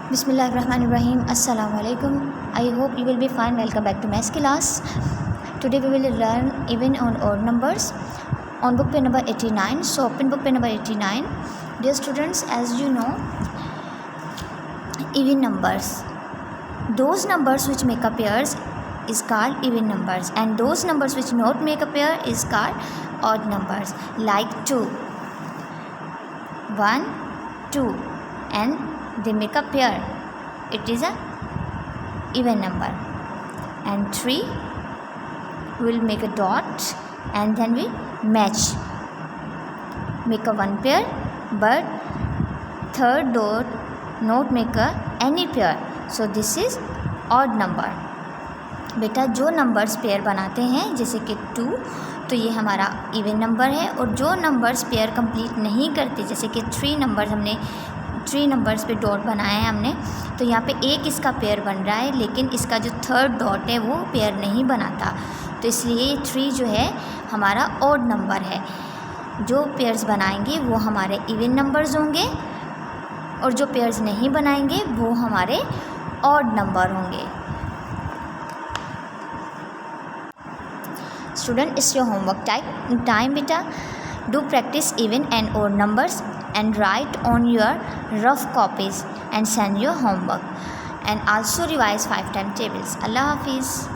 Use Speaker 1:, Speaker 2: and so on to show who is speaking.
Speaker 1: Bismillahirrahmanirrahim. Assalamualaikum. I hope you will be fine. Welcome back to math class. Today we will learn even on odd numbers on book page number 89. So open book page number 89. Dear students, as you know, even numbers, those numbers which make a pairs is called even numbers, and those numbers which not make a pair is called odd numbers. Like 2, 1, 2, and they make a pair, it is a even number. And 3, we will make a dot and then we match, make a one pair, but third dot not make a any pair, so this is odd number. बेटा जो numbers pair बनाते हैं जैसे कि 2, तो ये हमारा even number है, और जो नंबर्स पेयर कंप्लीट नहीं करते जैसे कि 3 नंबर्स, हमने 3 नंबर्स पे डॉट बनाया है हमने, तो यहाँ पे एक इसका पेयर बन रहा है, लेकिन इसका जो थर्ड डॉट है वो पेयर नहीं बनाता, तो इसलिए 3 जो है हमारा ऑड नंबर है. जो पेयर्स बनाएंगे वो हमारे इवन नंबर्स होंगे, और जो पेयर्स नहीं बनाएंगे वो हमारे ऑड नंबर होंगे. Student, it's your homework time beta. Do practice even and odd numbers and write on your rough copies and send your homework, and also revise 5 timetables. Allah Hafiz.